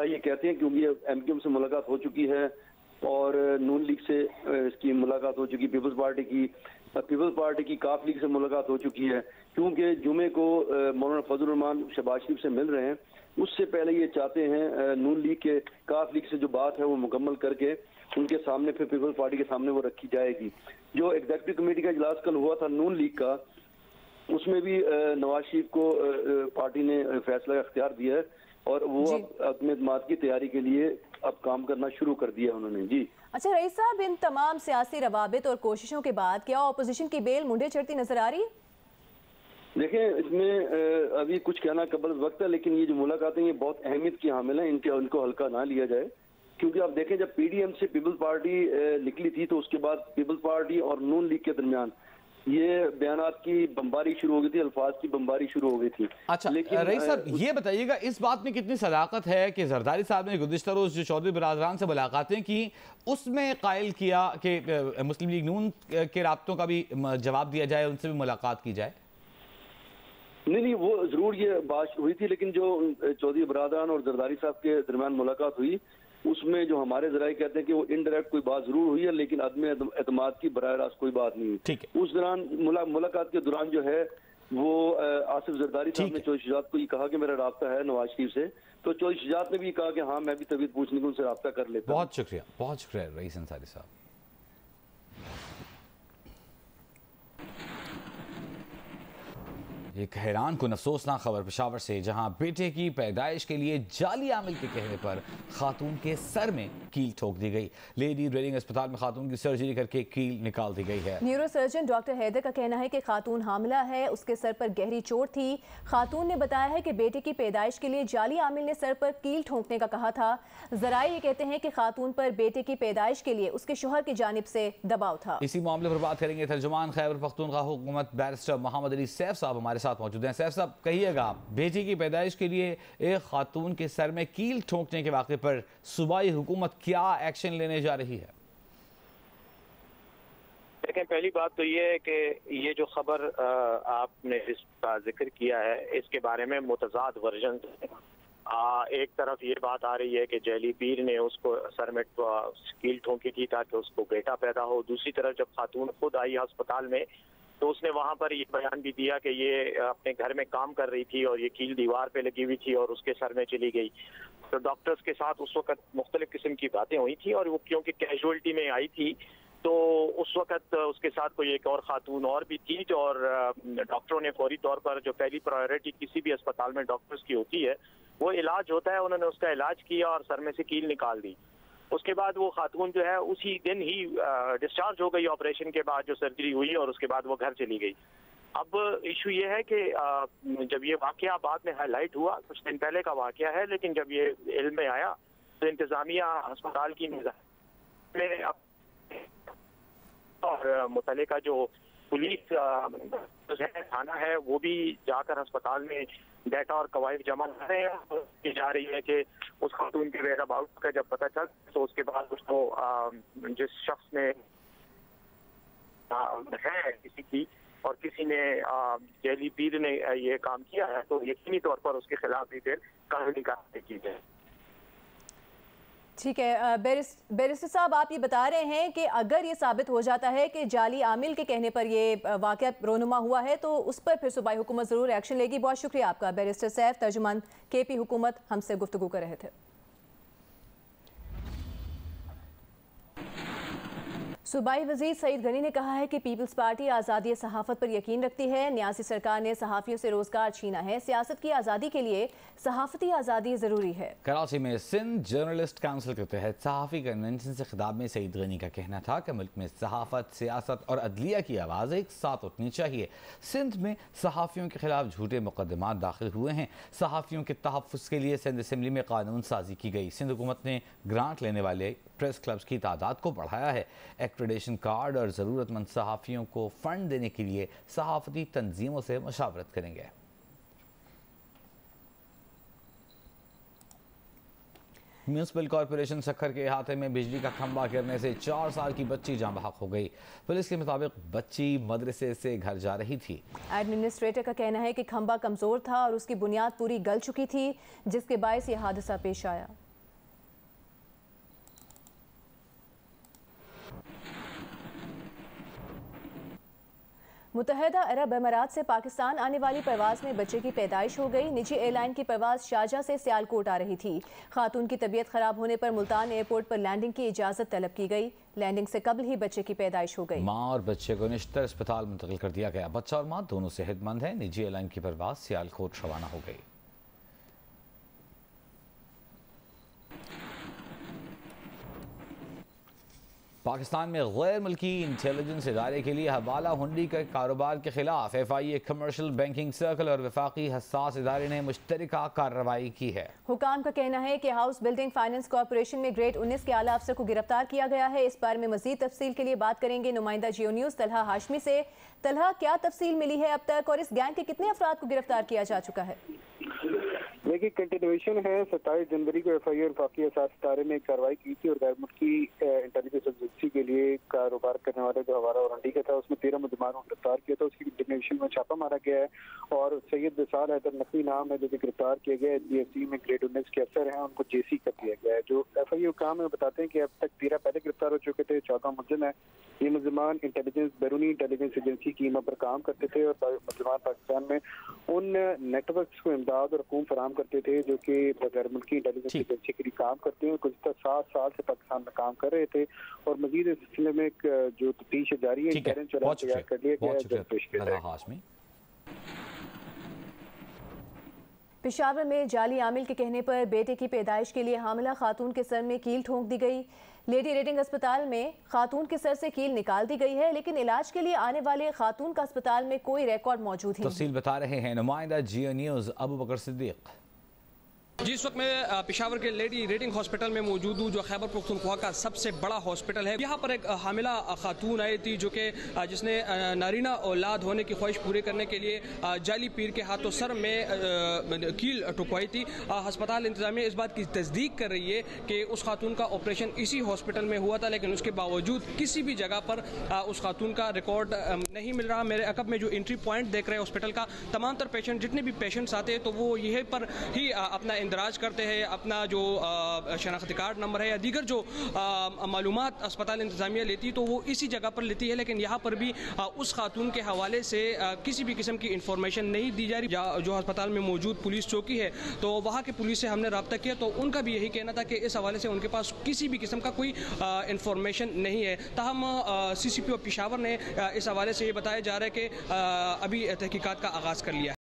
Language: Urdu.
یہ کہتے ہیں کیونکہ ایم کیو ایم سے ملاقات ہو چکی ہے اور نون لیگ سے اس کی ملاقات ہو چکی، پیپلز پارٹی کی کاف لیگ سے ملاقات ہو چکی ہے، کیونکہ جمعے کو مولانا فضل الرحمان شہباز شریف سے مل رہے ہیں، اس سے پہلے یہ چاہتے ہیں نون لیگ کے کاف لیگ سے جو بات ہے وہ مکمل کر کے ان کے سامنے پھر پیپلز پارٹی کے سامنے وہ رکھی جائے گی۔ جو ایگزیکٹو کمیٹی کا اجلاس کل ہوا تھا نون لیگ کا، اس میں بھی نواز شریف کو پارٹی نے فیصلہ اختیار دیا ہے اور وہ اب عدم اعتماد کی تیاری کے لیے اب کام کرنا شروع کر دیا انہوں نے۔ جی اچھا رئیس صاحب، ان تمام سیاسی روابط اور کوششوں کے بعد کیا اپوزیشن کی بیل منڈے چڑھتی نظر آ رہی ہے؟ دیکھیں، اس میں ابھی کچھ کہنا قبل وقت ہے، لیکن یہ جو ملاقاتیں یہ بہت اہمیت کی حامل ہیں، ان کو ہلکا نہ لیا جائے، کیونکہ آپ دیکھیں جب پی ڈی ایم سے پیپلز پارٹی نکلی تھی تو اس کے بعد پیپلز پارٹی اور نون لیگ کے درمیان یہ بیانات کی بمباری شروع ہو گئی تھی، الفاظ کی بمباری شروع ہو گئی تھی۔ اچھا رئیس صاحب یہ بتائیے گا اس بات میں کتنی صداقت ہے کہ زرداری صاحب نے گزشتہ روز جو چودھری برادران سے ملاقاتیں کی اس میں قائل کیا کہ مسلم لیگ نون کے رابطوں کا بھی جواب دیا جائے، ان سے بھی ملاقات کی جائے؟ نہیں وہ ضرور یہ بات ہوئی تھی، لیکن جو چودھری برادران اور زرداری صاحب کے درمیان ملاقات ہوئی اس میں جو ہمارے ذرائع کہتے ہیں کہ وہ انڈائریکٹ کوئی بات ضرور ہوئی ہے، لیکن عدم اعتماد کی براہ راست کوئی بات نہیں ہوئی۔ اس دوران ملاقات کے دوران جو ہے وہ آصف زرداری صاحب نے چودھری شجاعت کو یہ کہا کہ میرا رابطہ ہے نواز شریف سے، تو چودھری شجاعت نے بھی کہا کہ ہاں میں بھی طبیعت پوچھنے کو ان سے رابطہ کر لیتا ہوں۔ بہت شکریہ رئیس انصاری صاحب۔ ایک حیران کن افسوسناک خبر پشاور سے، جہاں بیٹے کی پیدائش کے لیے جعلی عامل کے کہنے پر خاتون کے سر میں کیل ٹھوک دی گئی۔ لیڈی ریڈنگ اسپتال میں خاتون کی سرجری کر کے کیل نکال دی گئی ہے۔ نیورو سرجن ڈاکٹر حیدر کا کہنا ہے کہ خاتون حاملہ ہے، اس کے سر پر گہری چوٹ تھی۔ خاتون نے بتایا ہے کہ بیٹے کی پیدائش کے لیے جعلی عامل نے سر پر کیل ٹھونکنے کا کہا تھا۔ ذرائع یہ کہتے ہیں کہ خاتون پر بیٹے کی پیدائش کے لیے اس کے شوہر کی جانب سے دباؤ تھا۔ اسی معاملے پر بات کریں گے ترجمان خیبر پختونخوا حکومت بیرسٹر محمد علی سیف صاحب ہمارے ساتھ موجود ہیں۔ سیف صاحب کہیے گا، بیٹی کی پیدائش کے لیے ایک خاتون کے سر میں کیل ٹھونکنے کے واقعے پر صوبائی حکومت کیا ایکشن لینے جا رہی ہے؟ دیکھیں، پہلی بات تو یہ ہے کہ یہ جو خبر آپ نے اس کا ذکر کیا ہے اس کے بارے میں متضاد ورژن ہیں۔ ایک طرف یہ بات آ رہی ہے کہ جیلی پیر نے اس کو سر میں کیل ٹھونکی تھی تاکہ اس کو بیٹا پیدا ہو۔ دوسری طرف جب خاتون خود آئی ہسپتال میں تو اس نے وہاں پر یہ بیان بھی دیا کہ یہ اپنے گھر میں کام کر رہی تھی اور یہ کیل دیوار پہ لگی ہوئی تھی اور اس کے سر میں چلی گئی۔ تو ڈاکٹرز کے ساتھ اس وقت مختلف قسم کی باتیں ہوئی تھیں اور وہ کیونکہ کیجولٹی میں آئی تھی تو اس وقت اس کے ساتھ کوئی ایک اور خاتون اور بھی تھی اور ڈاکٹروں نے فوری طور پر، جو پہلی پرائیورٹی کسی بھی اسپتال میں ڈاکٹرز کی ہوتی ہے وہ علاج ہوتا ہے، انہوں نے اس کا علاج کیا اور سر میں سے کیل نکال دی۔ اس کے بعد وہ خاتون جو ہے اسی دن ہی ڈسچارج ہو گئی آپریشن کے بعد، جو سرجری ہوئی، اور اس کے بعد وہ گھر چلی گئی۔ اب ایشو یہ ہے کہ جب یہ واقعہ بعد میں ہائی لائٹ ہوا، کچھ دن پہلے کا واقعہ ہے، لیکن جب یہ علم میں آیا تو انتظامیہ ہسپتال کی میں اور متعلقہ جو پولیس تھانہ ہے وہ بھی جا کر ہسپتال میں ڈیٹا اور قواعد جمع کر رہے ہیں۔ کی جا رہی ہے کہ اس خاتون کے ویئر اباؤٹ کا جب پتہ چل تو اس کے بعد اس کو جس شخص نے ہے کسی کی اور کسی نے جیلی پیر نے یہ کام کیا ہے تو یقینی طور پر اس کے خلاف بھی پھر قانونی کارروائی کی جائے۔ ٹھیک ہے بیرسٹر صاحب، آپ یہ بتا رہے ہیں کہ اگر یہ ثابت ہو جاتا ہے کہ جعلی عامل کے کہنے پر یہ واقعہ رونما ہوا ہے تو اس پر پھر صوبائی حکومت ضرور ایکشن لے گی۔ بہت شکریہ آپ کا بیرسٹر سیف، ترجمان کے پی حکومت، ہم سے گفتگو کر رہے تھے۔ صوبائی وزیر سعید غنی نے کہا ہے کہ پیپلز پارٹی آزادی صحافت پر یقین رکھتی ہے۔ نیازی سرکار نے صحافیوں سے روزگار چھینا ہے، سیاست کی آزادی کے لیے صحافتی آزادی ضروری ہے۔ کراچی میں سندھ جرنلسٹ کونسل کے تحت صحافی کنونشن سے خطاب میں سعید غنی کا کہنا تھا کہ ملک میں صحافت، سیاست اور عدلیہ کی آواز ایک ساتھ اٹھنی چاہیے۔ سندھ میں صحافیوں کے خلاف جھوٹے مقدمات داخل ہوئے ہیں۔ صحافیوں کے تحفظ کے لیے سندھ اسمبلی میں قانون سازی کی گئی۔ سندھ حکومت نے گرانٹ لینے والے پریس کلبز کی تعداد کو بڑھایا ہے۔ ایکریڈیشن کارڈ اور ضرورت مند صحافیوں کو فنڈ دینے کے لیے صحافتی تنظیموں سے مشاورت کریں گے۔ میونسپل کارپوریشن سکھر کے احاطے میں بجلی کا کھمبا گرنے سے 4 سال کی بچی جاں بحق ہو گئی۔ پولیس کے مطابق بچی مدرسے سے گھر جا رہی تھی۔ ایڈمنسٹریٹر کا کہنا ہے کہ کھمبا کمزور تھا اور اس کی بنیاد پوری گل چکی تھی، جس کے باعث یہ حادثہ پیش آیا۔ متحدہ عرب امارات سے پاکستان آنے والی پرواز میں بچے کی پیدائش ہو گئی۔ نجی ایئر لائن کی پرواز شارجہ سے سیالکوٹ آ رہی تھی۔ خاتون کی طبیعت خراب ہونے پر ملتان ایئرپورٹ پر لینڈنگ کی اجازت طلب کی گئی۔ لینڈنگ سے قبل ہی بچے کی پیدائش ہو گئی۔ ماں اور بچے کو نشتر اسپتال منتقل کر دیا گیا۔ بچہ اور ماں دونوں صحت مند ہیں۔ نجی ایئر لائن کی پرواز سیالکوٹ روانہ ہو گئی۔ پاکستان میں غیر ملکی انٹیلیجنس ادارے کے لیے حوالہ ہنڈی کے کاروبار کے خلاف FIA کمرشل بینکنگ سرکل اور وفاقی حساس ادارے نے مشترکہ کارروائی کی ہے۔ حکام کا کہنا ہے کہ ہاؤس بلڈنگ فائنانس کارپوریشن میں گریڈ 19 کے اعلیٰ افسر کو گرفتار کیا گیا ہے۔ اس بارے میں مزید تفصیل کے لیے بات کریں گے نمائندہ جیو نیوز طلحہ ہاشمی سے۔ طلحہ، کیا تفصیل ملی ہے اب تک اور اس گینگ کے کتنے افراد کو گرفتار کیا جا چکا ہے؟ دیکھیے کنٹینویشن ہے۔ 27 جنوری کو FIA اور وفاقی حساس ادارے نے کارروائی کی تھی اور غیر ملکی انٹیلیجنس ایجنسی کے لیے کاروبار کرنے والے جو حوالہ اور ہنڈی کا تھا اس میں 13 ملزمان کو گرفتار کیا تھا۔ اس کی کنٹینویشن میں چھاپا مارا گیا ہے اور سید وصال حیدر نقوی نام ہے جو کہ گرفتار کیا گیا ہے۔ HDFC میں گریڈ 19 کے افسر ہیں، ان کو JC کر دیا گیا ہے۔ جو FIA حکام ہے بتاتے ہیں کہ اب تک 13 پہلے گرفتار ہو چکے تھے، 14 ملزم ہیں۔ یہ ملزمان بیرونی انٹیلیجنس ایجنسی کی ٹیم پر کام کرتے تھے اور ملزمان پاکستان میں ان نیٹ ورکس کو امداد اور حقوق فراہم کرتے تھے جو کہ غیر ملکی انٹیلیجنس ایجنسی کے لیے کام کرتے ہیں۔ گزشتہ 7 سال سے پاکستان میں کام کر رہے تھے اور مزید اس سلسلے میں جو تفتیش جاری ہے تیار کر لیا گیا ہے۔ پشاور میں جعلی عامل کے کہنے پر بیٹے کی پیدائش کے لیے حاملہ خاتون کے سر میں کیل ٹھونک دی گئی۔ لیڈی ریڈنگ اسپتال میں خاتون کے سر سے کیل نکال دی گئی ہے، لیکن علاج کے لیے آنے والے خاتون کا اسپتال میں کوئی ریکارڈ موجود نہیں۔ تفصیل بتا رہے ہیں نمائندہ جیو نیوز ابو بکر صدیق۔ جس وقت میں پشاور کے لیڈی ریڈنگ ہاسپٹل میں موجود ہوں جو خیبر پختونخوا کا سب سے بڑا ہاسپٹل ہے۔ یہاں پر ایک حاملہ خاتون آئی تھی جو کہ جس نے نارینہ اولاد ہونے کی خواہش پورے کرنے کے لیے جعلی پیر کے ہاتھوں سر میں کیل ٹکوائی تھی۔ ہسپتال انتظامیہ اس بات کی تصدیق کر رہی ہے کہ اس خاتون کا آپریشن اسی ہاسپٹل میں ہوا تھا، لیکن اس کے باوجود کسی بھی جگہ پر اس خاتون کا ریکارڈ نہیں مل رہا۔ میرے عقب میں جو انٹری پوائنٹ دیکھ رہے ہیں ہاسپٹل کا، تمام تر پیشنٹ جتنے بھی پیشنٹس آتے ہیں تو وہ یہیں پر ہی اپنا اندراج کرتے ہیں، اپنا جو شناختی کارڈ نمبر ہے یا دیگر جو معلومات اسپتال انتظامیہ لیتی تو وہ اسی جگہ پر لیتی ہے، لیکن یہاں پر بھی اس خاتون کے حوالے سے کسی بھی قسم کی انفارمیشن نہیں دی جا رہی۔ جو ہسپتال میں موجود پولیس چوکی ہے تو وہاں کے پولیس سے ہم نے رابطہ کیا تو ان کا بھی یہی کہنا تھا کہ اس حوالے سے ان کے پاس کسی بھی قسم کا کوئی انفارمیشن نہیں ہے۔ تاہم CCPO پشاور نے اس حوالے سے یہ بتایا جا رہا ہے کہ ابھی تحقیقات کا آغاز کر لیا ہے۔